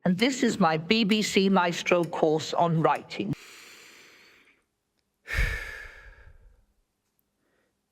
and this is my BBC Maestro course on writing.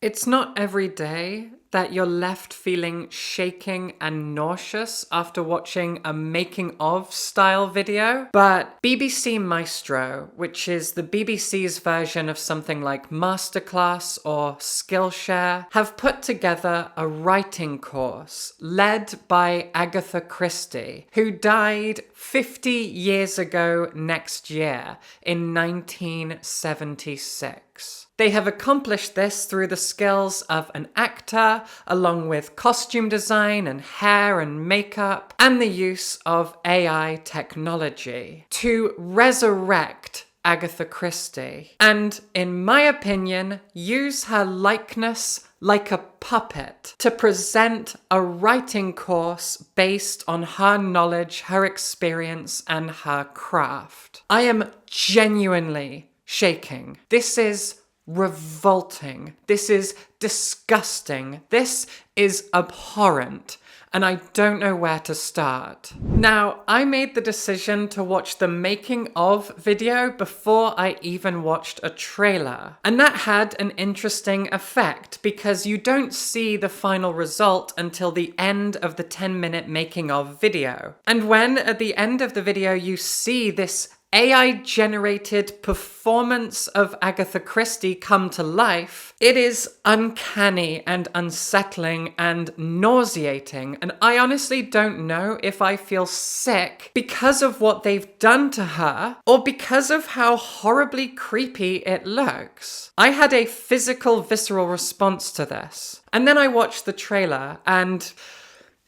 It's not every day that you're left feeling shaking and nauseous after watching a making of style video, but BBC Maestro, which is the BBC's version of something like Masterclass or Skillshare, have put together a writing course led by Agatha Christie, who died 50 years ago next year in 1976. They have accomplished this through the skills of an actor, along with costume design and hair and makeup, and the use of AI technology to resurrect Agatha Christie, and, in my opinion, use her likeness like a puppet to present a writing course based on her knowledge, her experience, and her craft. I am genuinely shaking. This is revolting. This is disgusting. This is abhorrent. And I don't know where to start. Now, I made the decision to watch the making of video before I even watched a trailer. And that had an interesting effect because you don't see the final result until the end of the 10-minute making of video. And when at the end of the video you see this AI-generated performance of Agatha Christie come to life, it is uncanny and unsettling and nauseating, and I honestly don't know if I feel sick because of what they've done to her or because of how horribly creepy it looks. I had a physical, visceral response to this, and then I watched the trailer, and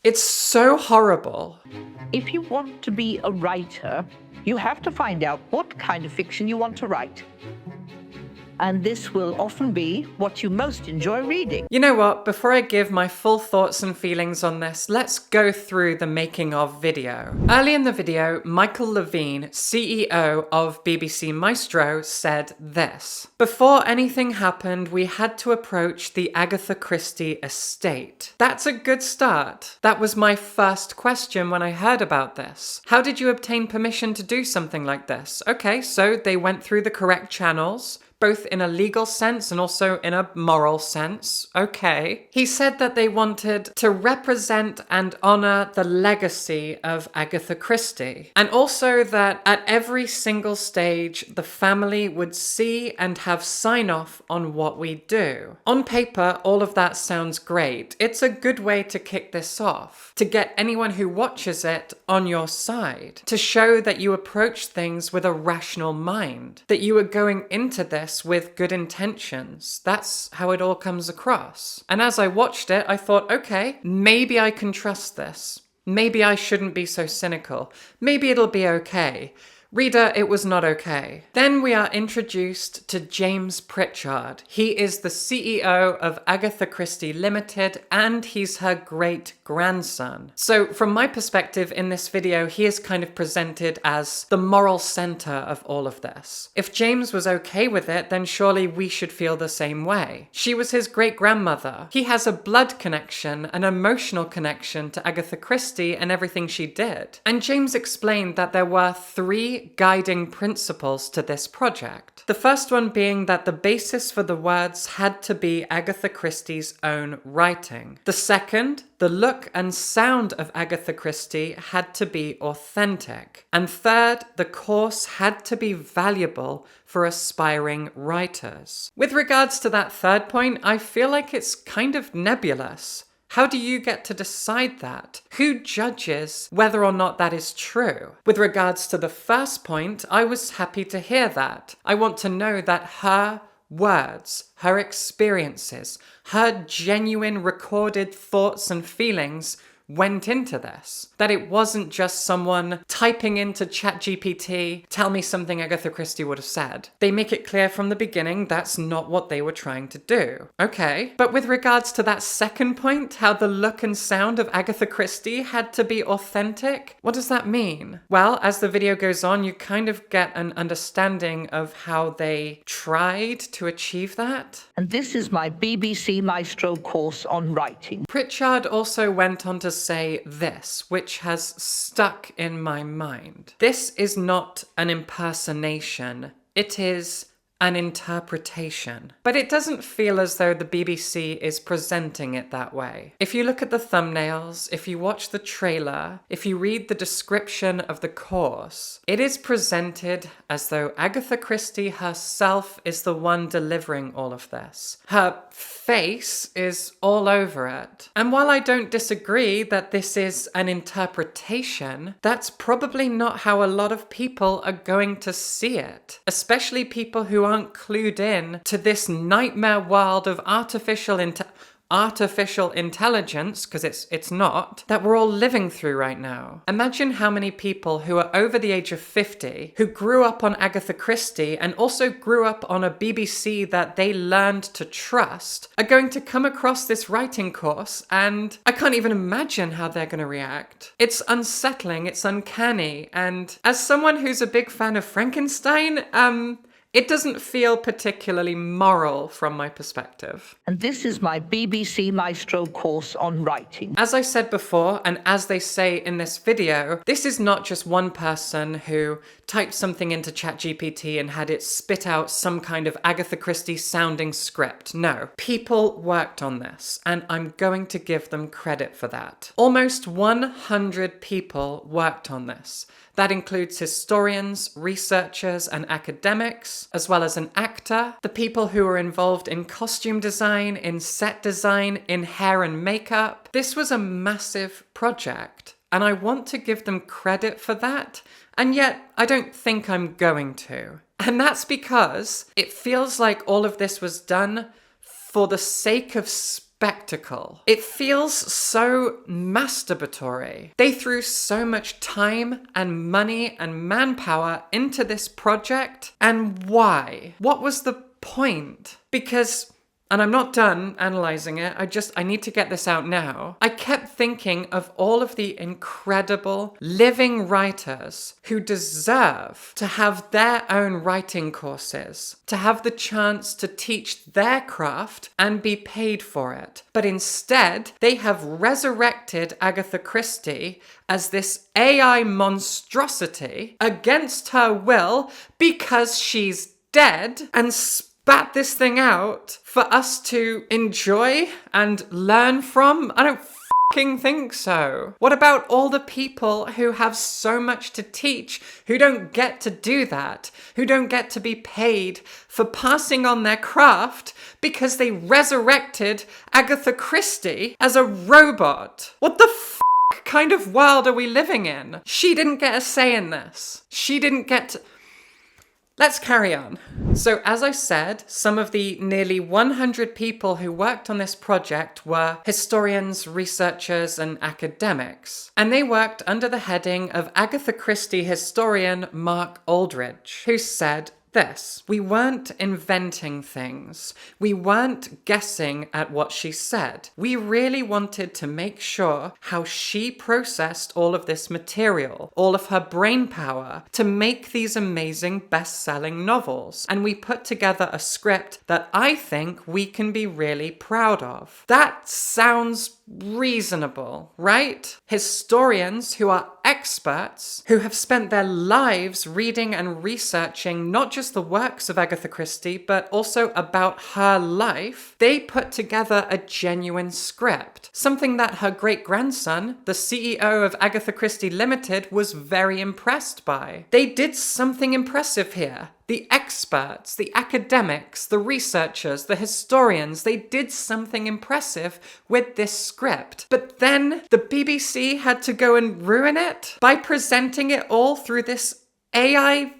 it's so horrible. If you want to be a writer, you have to find out what kind of fiction you want to write. And this will often be what you most enjoy reading. You know what? Before I give my full thoughts and feelings on this, let's go through the making of video. Early in the video, Michael Levine, CEO of BBC Maestro, said this: "Before anything happened, we had to approach the Agatha Christie estate." That's a good start. That was my first question when I heard about this. How did you obtain permission to do something like this? Okay, so they went through the correct channels, both in a legal sense and also in a moral sense. Okay. He said that they wanted to represent and honor the legacy of Agatha Christie, and also that at every single stage, the family would see and have sign off on what we do. On paper, all of that sounds great. It's a good way to kick this off, to get anyone who watches it on your side, to show that you approach things with a rational mind, that you are going into this with good intentions. That's how it all comes across. And as I watched it, I thought, okay, maybe I can trust this. Maybe I shouldn't be so cynical. Maybe it'll be okay. Reader, it was not okay. Then we are introduced to James Pritchard. He is the CEO of Agatha Christie Limited, and he's her great-grandson. So from my perspective in this video, he is kind of presented as the moral center of all of this. If James was okay with it, then surely we should feel the same way. She was his great-grandmother. He has a blood connection, an emotional connection to Agatha Christie and everything she did. And James explained that there were 3 guiding principles to this project. The first one being that the basis for the words had to be Agatha Christie's own writing. The second, the look and sound of Agatha Christie had to be authentic. And third, the course had to be valuable for aspiring writers. With regards to that third point, I feel like it's kind of nebulous. How do you get to decide that? Who judges whether or not that is true? With regards to the first point, I was happy to hear that. I want to know that her words, her experiences, her genuine recorded thoughts and feelings went into this. That it wasn't just someone typing into ChatGPT, tell me something Agatha Christie would have said. They make it clear from the beginning that's not what they were trying to do. Okay, but with regards to that second point, how the look and sound of Agatha Christie had to be authentic, what does that mean? Well, as the video goes on, you kind of get an understanding of how they tried to achieve that. And this is my BBC Maestro course on writing. Pritchard also went on to say this, which has stuck in my mind. This is not an impersonation. It is an interpretation. But it doesn't feel as though the BBC is presenting it that way. If you look at the thumbnails, if you watch the trailer, if you read the description of the course, it is presented as though Agatha Christie herself is the one delivering all of this. Her face is all over it. And while I don't disagree that this is an interpretation, that's probably not how a lot of people are going to see it. Especially people who aren't clued in to this nightmare world of artificial intelligence, because it's not, that we're all living through right now. Imagine how many people who are over the age of 50, who grew up on Agatha Christie and also grew up on a BBC that they learned to trust, are going to come across this writing course, and I can't even imagine how they're going to react. It's unsettling, it's uncanny, and as someone who's a big fan of Frankenstein, it doesn't feel particularly moral from my perspective. And this is my BBC Maestro course on writing. As I said before, and as they say in this video, this is not just one person who typed something into ChatGPT and had it spit out some kind of Agatha Christie sounding script. No, people worked on this, and I'm going to give them credit for that. Almost 100 people worked on this. That includes historians, researchers, and academics, as well as an actor, the people who were involved in costume design, in set design, in hair and makeup. This was a massive project, and I want to give them credit for that, and yet I don't think I'm going to. And that's because it feels like all of this was done for the sake of spectacle. It feels so masturbatory. They threw so much time and money and manpower into this project, and why? What was the point? Because, and I'm not done analyzing it, I need to get this out now. I kept thinking of all of the incredible living writers who deserve to have their own writing courses, to have the chance to teach their craft and be paid for it. But instead, they have resurrected Agatha Christie as this AI monstrosity against her will because she's dead, and spat this thing out for us to enjoy and learn from? I don't fucking think so. What about all the people who have so much to teach, who don't get to do that, who don't get to be paid for passing on their craft because they resurrected Agatha Christie as a robot? What the kind of world are we living in? She didn't get a say in this. She didn't get to... Let's carry on. So as I said, some of the nearly 100 people who worked on this project were historians, researchers, and academics. And they worked under the heading of Agatha Christie historian Mark Aldridge, who said this: "We weren't inventing things. We weren't guessing at what she said. We really wanted to make sure how she processed all of this material, all of her brain power, to make these amazing best-selling novels. And we put together a script that I think we can be really proud of." That sounds reasonable, right? Historians who are experts, who have spent their lives reading and researching not just the works of Agatha Christie, but also about her life, they put together a genuine script. Something that her great-grandson, the CEO of Agatha Christie Limited, was very impressed by. They did something impressive here. The experts, the academics, the researchers, the historians, they did something impressive with this script. But then the BBC had to go and ruin it by presenting it all through this AI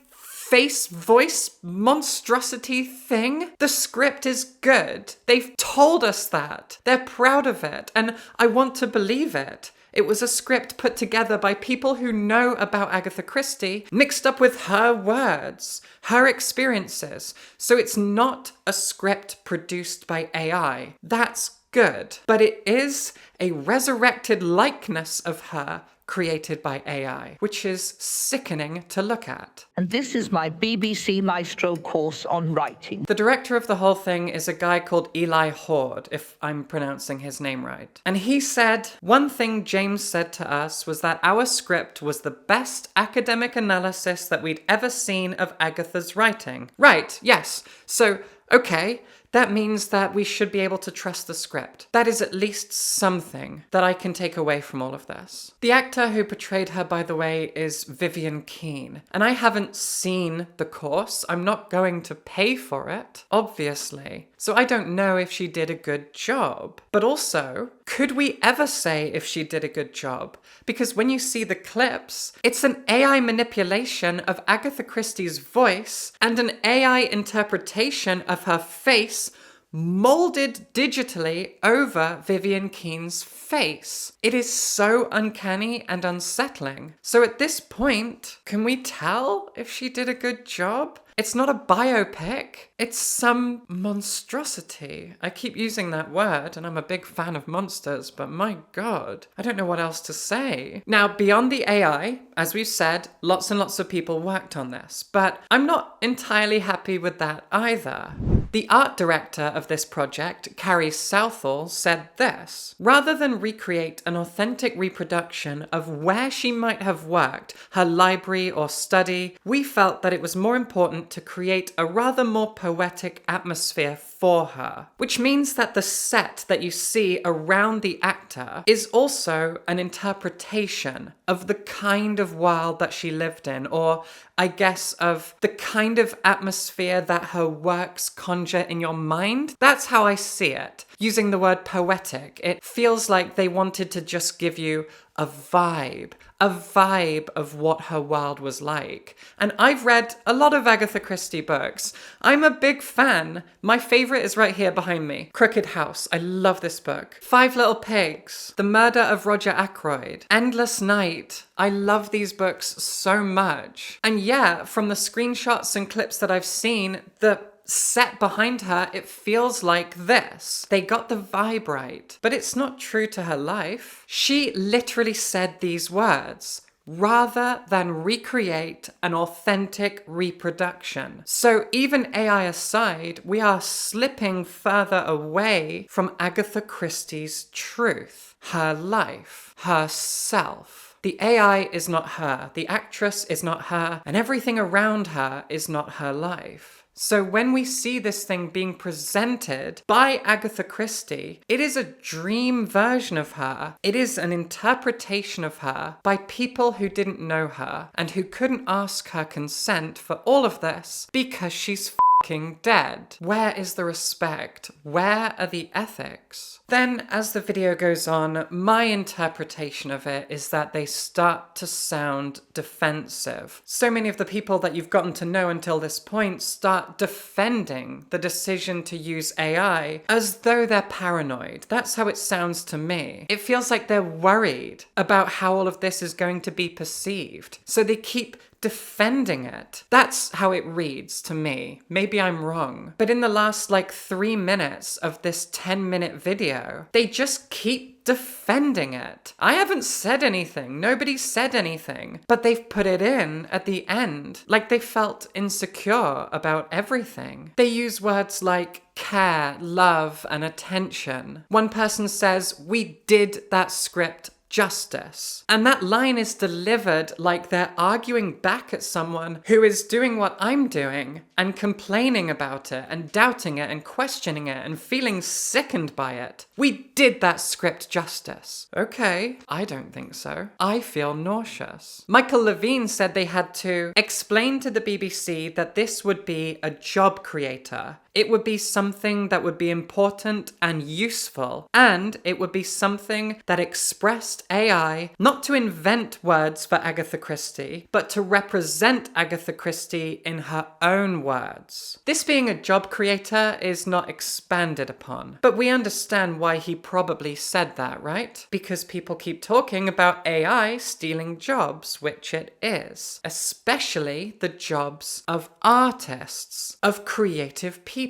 voice monstrosity thing. The script is good. They've told us that. They're proud of it, and I want to believe it. It was a script put together by people who know about Agatha Christie, mixed up with her words, her experiences. So it's not a script produced by AI. That's good. But it is a resurrected likeness of her created by AI, which is sickening to look at. And this is my BBC Maestro course on writing. The director of the whole thing is a guy called Eli Hord, if I'm pronouncing his name right. And he said, one thing James said to us was that our script was the best academic analysis that we'd ever seen of Agatha's writing. Right, yes. So, okay. That means that we should be able to trust the script. That is at least something that I can take away from all of this. The actor who portrayed her, by the way, is Vivian Keane. And I haven't seen the course. I'm not going to pay for it, obviously. So I don't know if she did a good job. But also, could we ever say if she did a good job? Because when you see the clips, it's an AI manipulation of Agatha Christie's voice and an AI interpretation of her face molded digitally over Vivian Keane's face. It is so uncanny and unsettling. So at this point, can we tell if she did a good job? It's not a biopic, it's some monstrosity. I keep using that word, and I'm a big fan of monsters, but my God, I don't know what else to say. Now, beyond the AI, as we've said, lots and lots of people worked on this, but I'm not entirely happy with that either. The art director of this project, Carrie Southall, said this: rather than recreate an authentic reproduction of where she might have worked, her library or study, we felt that it was more important to create a rather more poetic atmosphere for her. Which means that the set that you see around the actor is also an interpretation of the kind of world that she lived in, or I guess of the kind of atmosphere that her works conjure in your mind. That's how I see it. Using the word poetic, it feels like they wanted to just give you a vibe of what her world was like. And I've read a lot of Agatha Christie books. I'm a big fan. My favorite is right here behind me. Crooked House. I love this book. Five Little Pigs. The Murder of Roger Ackroyd. Endless Night. I love these books so much. And yeah, from the screenshots and clips that I've seen, the set behind her, it feels like this. They got the vibe right, but it's not true to her life. She literally said these words, rather than recreate an authentic reproduction. So even AI aside, we are slipping further away from Agatha Christie's truth, her life, herself. The AI is not her, the actress is not her, and everything around her is not her life. So when we see this thing being presented by Agatha Christie, it is a dream version of her. It is an interpretation of her by people who didn't know her and who couldn't ask her consent for all of this because she's f***ing dead. Where is the respect? Where are the ethics? Then, as the video goes on, my interpretation of it is that they start to sound defensive. So many of the people that you've gotten to know until this point start defending the decision to use AI as though they're paranoid. That's how it sounds to me. It feels like they're worried about how all of this is going to be perceived. So they keep defending it. That's how it reads to me. Maybe I'm wrong. But in the last 3 minutes of this 10-minute video, they just keep defending it. I haven't said anything. Nobody said anything. But they've put it in at the end, like they felt insecure about everything. They use words like care, love, and attention. One person says, "We did that script justice." And that line is delivered like they're arguing back at someone who is doing what I'm doing and complaining about it and doubting it and questioning it and feeling sickened by it. We did that script justice. Okay, I don't think so. I feel nauseous. Michael Levine said they had to explain to the BBC that this would be a job creator. It would be something that would be important and useful, and it would be something that expressed AI not to invent words for Agatha Christie, but to represent Agatha Christie in her own words. This being a job creator is not expanded upon, but we understand why he probably said that, right? Because people keep talking about AI stealing jobs, which it is, especially the jobs of artists, of creative people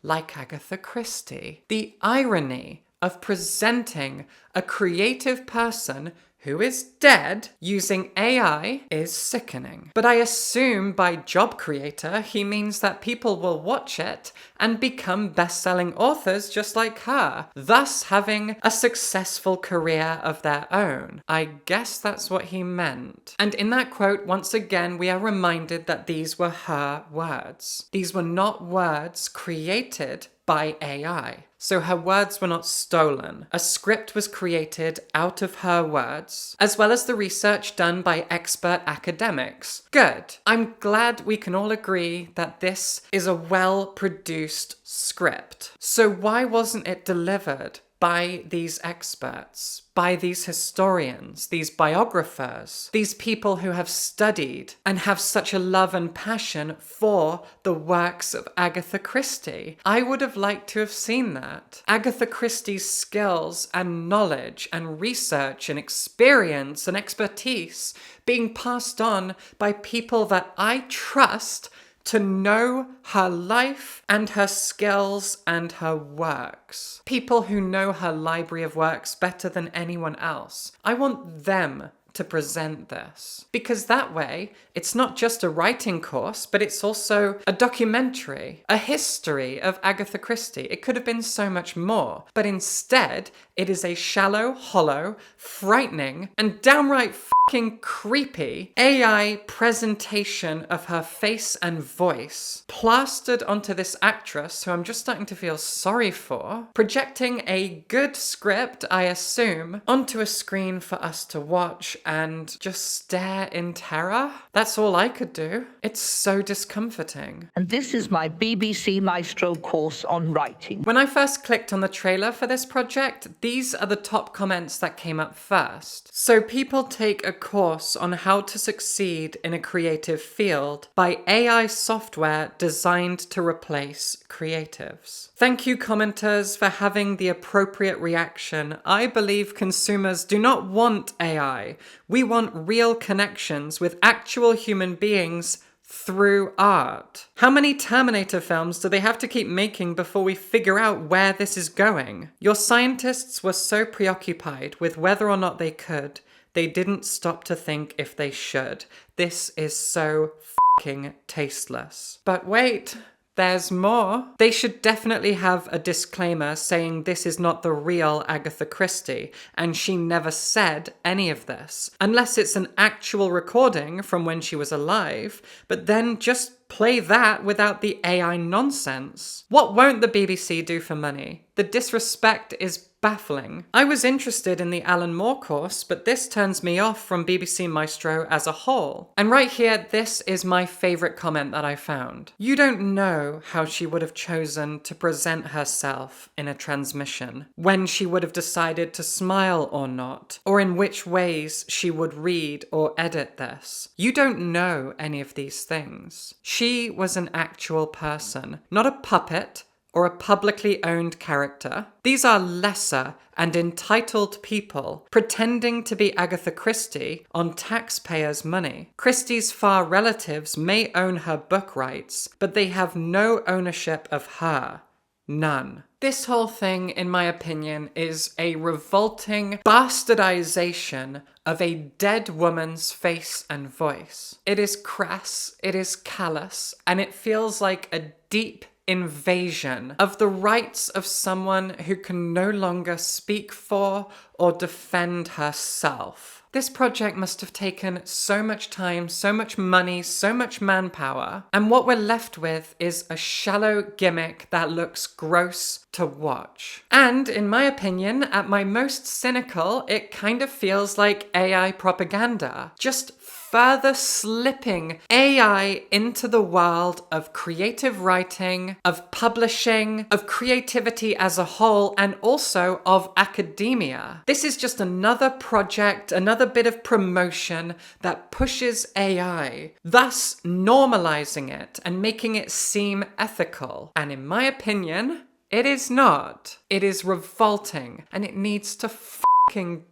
like Agatha Christie. The irony of presenting a creative person who is dead, using AI is sickening. But I assume by job creator, he means that people will watch it and become best-selling authors just like her, thus having a successful career of their own. I guess that's what he meant. And in that quote, once again, we are reminded that these were her words. These were not words created by AI. So her words were not stolen. A script was created out of her words, as well as the research done by expert academics. Good. I'm glad we can all agree that this is a well-produced script. So why wasn't it delivered by these experts, by these historians, these biographers, these people who have studied and have such a love and passion for the works of Agatha Christie? I would have liked to have seen that. Agatha Christie's skills and knowledge and research and experience and expertise being passed on by people that I trust to know her life and her skills and her works. People who know her library of works better than anyone else. I want them to present this. Because that way, it's not just a writing course, but it's also a documentary, a history of Agatha Christie. It could have been so much more. But instead, it is a shallow, hollow, frightening, and downright fucking creepy AI presentation of her face and voice, plastered onto this actress who I'm just starting to feel sorry for, projecting a good script, I assume, onto a screen for us to watch and just stare in terror. That's all I could do. It's so discomforting. And this is my BBC Maestro course on writing. When I first clicked on the trailer for this project, these are the top comments that came up first. So people take a course on how to succeed in a creative field by AI software designed to replace creatives. Thank you, commenters, for having the appropriate reaction. I believe consumers do not want AI. We want real connections with actual human beings through art. How many Terminator films do they have to keep making before we figure out where this is going? Your scientists were so preoccupied with whether or not they could, they didn't stop to think if they should. This is so fucking tasteless. But wait, there's more. They should definitely have a disclaimer saying this is not the real Agatha Christie, and she never said any of this. Unless it's an actual recording from when she was alive, but then just play that without the AI nonsense. What won't the BBC do for money? The disrespect is baffling. I was interested in the Alan Moore course, but this turns me off from BBC Maestro as a whole. And right here, this is my favourite comment that I found. You don't know how she would have chosen to present herself in a transmission, when she would have decided to smile or not, or in which ways she would read or edit this. You don't know any of these things. She was an actual person, not a puppet, or a publicly owned character. These are lesser and entitled people pretending to be Agatha Christie on taxpayers' money. Christie's far relatives may own her book rights, but they have no ownership of her. None. This whole thing, in my opinion, is a revolting bastardization of a dead woman's face and voice. It is crass, it is callous, and it feels like a deep invasion of the rights of someone who can no longer speak for or defend herself. This project must have taken so much time, so much money, so much manpower, and what we're left with is a shallow gimmick that looks gross to watch. And in my opinion, at my most cynical, it kind of feels like AI propaganda. Just further slipping AI into the world of creative writing, of publishing, of creativity as a whole, and also of academia. This is just another project, another bit of promotion that pushes AI, thus normalizing it and making it seem ethical. And in my opinion, it is not. It is revolting, and it needs to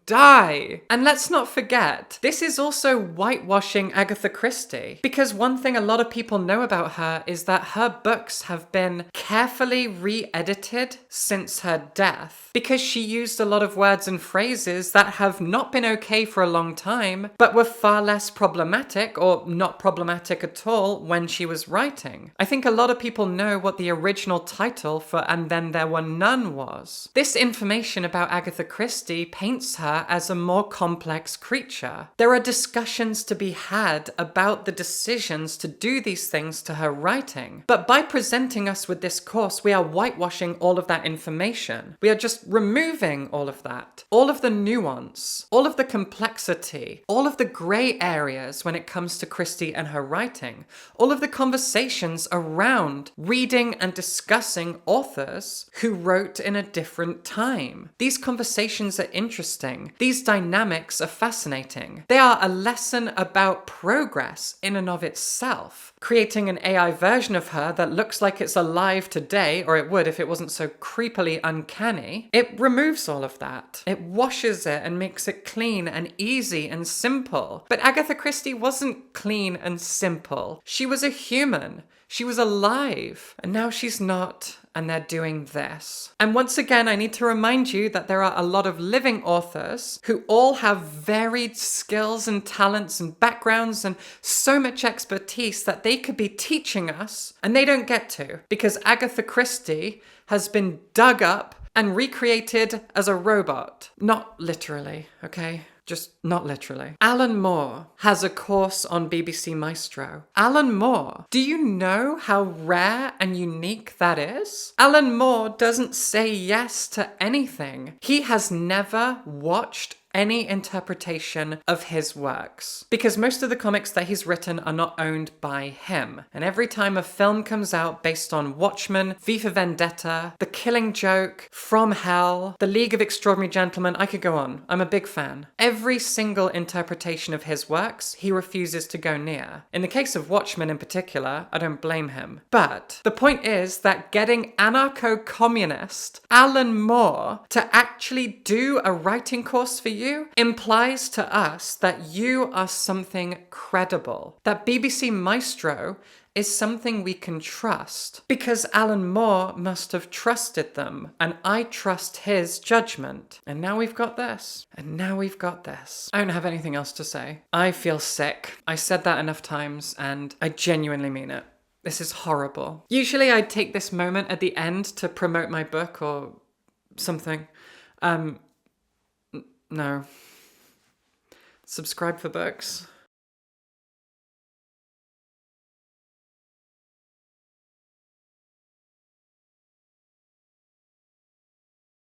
die. And let's not forget, this is also whitewashing Agatha Christie. Because one thing a lot of people know about her is that her books have been carefully re-edited since her death. Because she used a lot of words and phrases that have not been okay for a long time, but were far less problematic, or not problematic at all, when she was writing. I think a lot of people know what the original title for And Then There Were None was. This information about Agatha Christie paints her as a more complex creature. There are discussions to be had about the decisions to do these things to her writing. But by presenting us with this course, we are whitewashing all of that information. We are just removing all of that. All of the nuance, all of the complexity, all of the grey areas when it comes to Christie and her writing, all of the conversations around reading and discussing authors who wrote in a different time. These conversations are interesting. These dynamics are fascinating. They are a lesson about progress in and of itself. Creating an AI version of her that looks like it's alive today, or it would if it wasn't so creepily uncanny, it removes all of that. It washes it and makes it clean and easy and simple. But Agatha Christie wasn't clean and simple. She was a human. She was alive. And now she's not. And they're doing this. And once again, I need to remind you that there are a lot of living authors who all have varied skills and talents and backgrounds and so much expertise that they could be teaching us, and they don't get to, because Agatha Christie has been dug up and recreated as a robot. Not literally, okay? Just not literally. Alan Moore has a course on BBC Maestro. Alan Moore. Do you know how rare and unique that is? Alan Moore doesn't say yes to anything. He has never watched any interpretation of his works, because most of the comics that he's written are not owned by him. And every time a film comes out based on Watchmen, V for Vendetta, The Killing Joke, From Hell, The League of Extraordinary Gentlemen, I could go on. I'm a big fan. Every single interpretation of his works, he refuses to go near. In the case of Watchmen in particular, I don't blame him. But the point is that getting anarcho-communist Alan Moore to actually do a writing course for you implies to us that you are something credible. That BBC Maestro is something we can trust, because Alan Moore must have trusted them, and I trust his judgment. And now we've got this. And now we've got this. I don't have anything else to say. I feel sick. I said that enough times, and I genuinely mean it. This is horrible. Usually I'd take this moment at the end to promote my book or something. No. Subscribe for books.